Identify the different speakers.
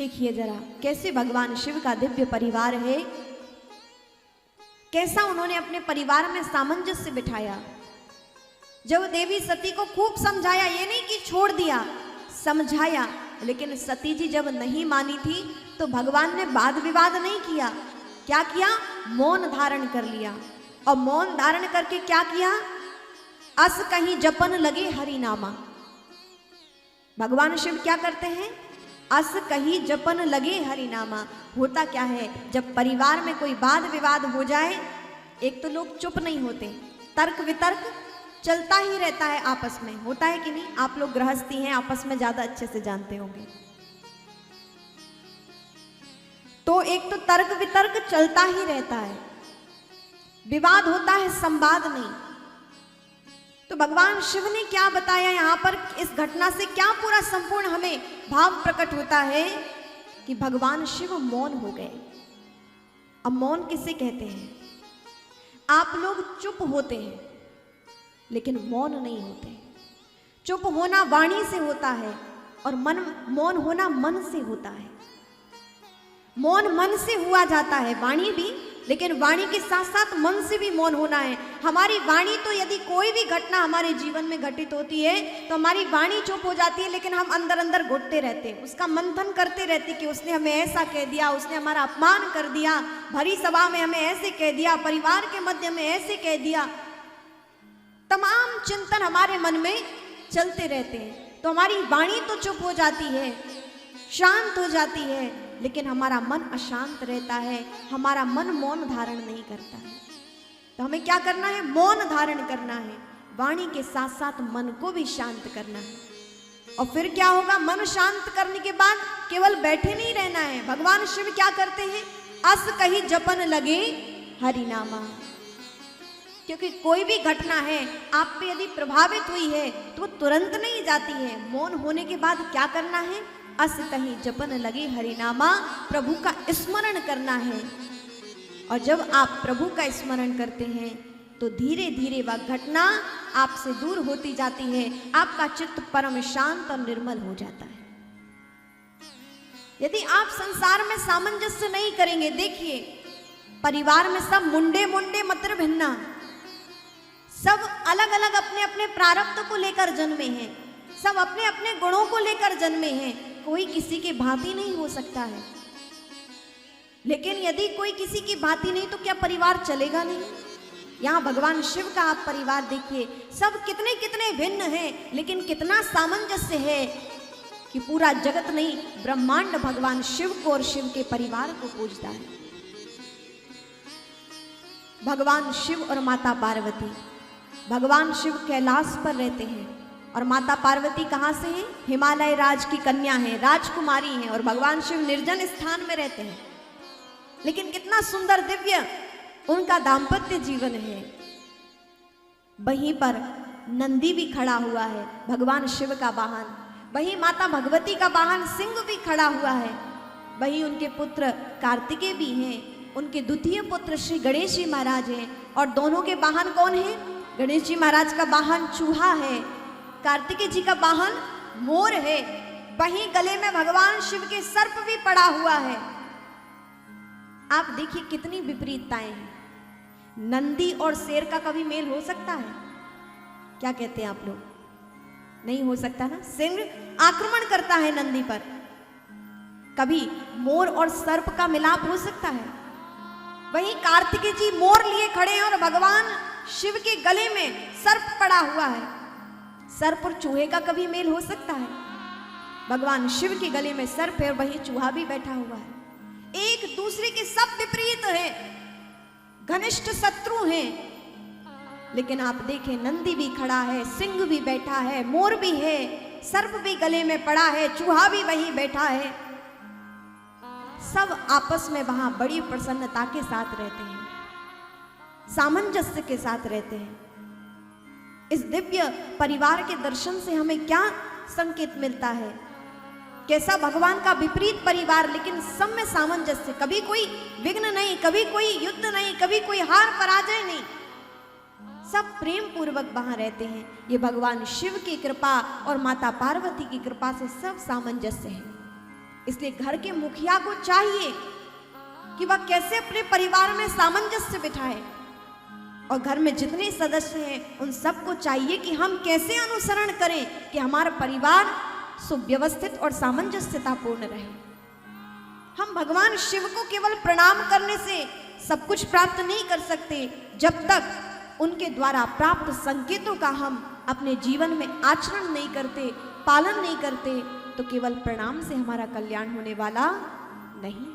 Speaker 1: देखिए जरा कैसे भगवान शिव का दिव्य परिवार है, कैसा उन्होंने अपने परिवार में सामंजस्य बिठाया। जब देवी सती को खूब समझाया, ये नहीं कि छोड़ दिया, समझाया, लेकिन सती जी जब नहीं मानी थी तो भगवान ने वाद विवाद नहीं किया। क्या किया? मौन धारण कर लिया। और मौन धारण करके क्या किया? अस कहीं जपन लगे हरि नामा। भगवान शिव क्या करते हैं? अस कहीं जपन लगे हरि नामा। होता क्या है, जब परिवार में कोई वाद विवाद हो जाए, एक तो लोग चुप नहीं होते, तर्क वितर्क चलता ही रहता है आपस में, होता है कि नहीं? आप लोग गृहस्थी हैं, आपस में ज्यादा अच्छे से जानते होंगे। तो एक तो तर्क वितर्क चलता ही रहता है, विवाद होता है, संवाद नहीं। तो भगवान शिव ने क्या बताया यहां पर? इस घटना से क्या पूरा संपूर्ण हमें भाव प्रकट होता है कि भगवान शिव मौन हो गए। अब मौन किसे कहते हैं? आप लोग चुप होते हैं लेकिन मौन नहीं होते। चुप होना वाणी से होता है और मौन होना मन से होता है। मौन मन से हुआ जाता है, वाणी भी, लेकिन वाणी के साथ साथ मन से भी मौन होना है। हमारी वाणी तो यदि कोई भी घटना हमारे जीवन में घटित होती है तो हमारी वाणी चुप हो जाती है, लेकिन हम अंदर अंदर घुटते रहते हैं, उसका मंथन करते रहते कि उसने हमें ऐसा कह दिया, उसने हमारा अपमान कर दिया, भरी सभा में हमें ऐसे कह दिया, परिवार के मध्य में ऐसे कह दिया। तमाम चिंतन हमारे मन में चलते रहते हैं, तो हमारी वाणी तो चुप हो जाती है, शांत हो जाती है, लेकिन हमारा मन अशांत रहता है, हमारा मन मौन धारण नहीं करता है। तो हमें क्या करना है? मौन धारण करना है, वाणी के साथ साथ मन को भी शांत करना है। और फिर क्या होगा? मन शांत करने के बाद केवल बैठे नहीं रहना है। भगवान शिव क्या करते हैं? अस कहीं जपन लगे हरि नामा। क्योंकि कोई भी घटना है आप पे यदि प्रभावित हुई है तो तुरंत नहीं जाती है। मौन होने के बाद क्या करना है? अस कहीं जपन लगे हरिनामा, प्रभु का स्मरण करना है। और जब आप प्रभु का स्मरण करते हैं तो धीरे धीरे वह घटना आपसे दूर होती जाती है, आपका चित्त परम शांत और निर्मल हो जाता है। यदि आप संसार में सामंजस्य नहीं करेंगे, देखिए परिवार में सब मुंडे मुंडे मत्र भिन्ना, सब अलग अलग अपने अपने प्रारब्ध को लेकर जन्मे हैं, सब अपने अपने गुणों को लेकर जन्मे हैं, कोई किसी की भांति नहीं हो सकता है। लेकिन यदि कोई किसी की भांति नहीं तो क्या परिवार चलेगा नहीं? यहाँ भगवान शिव का आप परिवार देखिए, सब कितने कितने भिन्न हैं, लेकिन कितना सामंजस्य है कि पूरा जगत नहीं, ब्रह्मांड भगवान शिव को और शिव के परिवार को पूजता है। भगवान शिव और माता पार्वती, भगवान शिव कैलाश पर रहते हैं और माता पार्वती कहाँ से हैं? हिमालय राज की कन्या हैं, राजकुमारी हैं, और भगवान शिव निर्जन स्थान में रहते हैं। लेकिन कितना सुंदर दिव्य उनका दाम्पत्य जीवन है। वहीं पर नंदी भी खड़ा हुआ है, भगवान शिव का वाहन, वहीं माता भगवती का वाहन सिंह भी खड़ा हुआ है, वहीं उनके पुत्र कार्तिकेय भी हैं, उनके द्वितीय पुत्र श्री गणेश जी महाराज हैं। और दोनों के वाहन कौन है? गणेश जी महाराज का वाहन चूहा है, कार्तिकेय जी का वाहन मोर है, वहीं गले में भगवान शिव के सर्प भी पड़ा हुआ है। आप देखिए कितनी विपरीतताएं हैं। नंदी और शेर का कभी मेल हो सकता है? क्या कहते हैं आप लोग? नहीं हो सकता ना। सिंह आक्रमण करता है नंदी पर, कभी मोर और सर्प का मिलाप हो सकता है? वहीं कार्तिकेय जी मोर लिए खड़े हैं और भगवान शिव के गले में सर्प पड़ा हुआ है। सर्प और चूहे का कभी मेल हो सकता है? भगवान शिव के गले में सर्प है और वहीं चूहा भी बैठा हुआ है। एक दूसरे के सब विपरीत हैं, घनिष्ठ शत्रु हैं। लेकिन आप देखें, नंदी भी खड़ा है, सिंह भी बैठा है, मोर भी है, सर्प भी गले में पड़ा है, चूहा भी वहीं बैठा है। सब आपस में वहां बड़ी प्रसन्नता के साथ रहते हैं, सामंजस्य के साथ रहते हैं। इस दिव्य परिवार के दर्शन से हमें क्या संकेत मिलता है? कैसा भगवान का विपरीत परिवार, लेकिन सब में सामंजस्य, कभी कोई विघ्न नहीं, कभी कोई युद्ध नहीं, कभी कोई हार पराजय नहीं, सब प्रेम पूर्वक वहां रहते हैं। ये भगवान शिव की कृपा और माता पार्वती की कृपा से सब सामंजस्य है। इसलिए घर के मुखिया को चाहिए कि वह कैसे अपने परिवार में सामंजस्य बिठाए, और घर में जितने सदस्य हैं उन सबको चाहिए कि हम कैसे अनुसरण करें कि हमारा परिवार सुव्यवस्थित और सामंजस्यतापूर्ण रहे। हम भगवान शिव को केवल प्रणाम करने से सब कुछ प्राप्त नहीं कर सकते। जब तक उनके द्वारा प्राप्त संकेतों का हम अपने जीवन में आचरण नहीं करते, पालन नहीं करते, तो केवल प्रणाम से हमारा कल्याण होने वाला नहीं।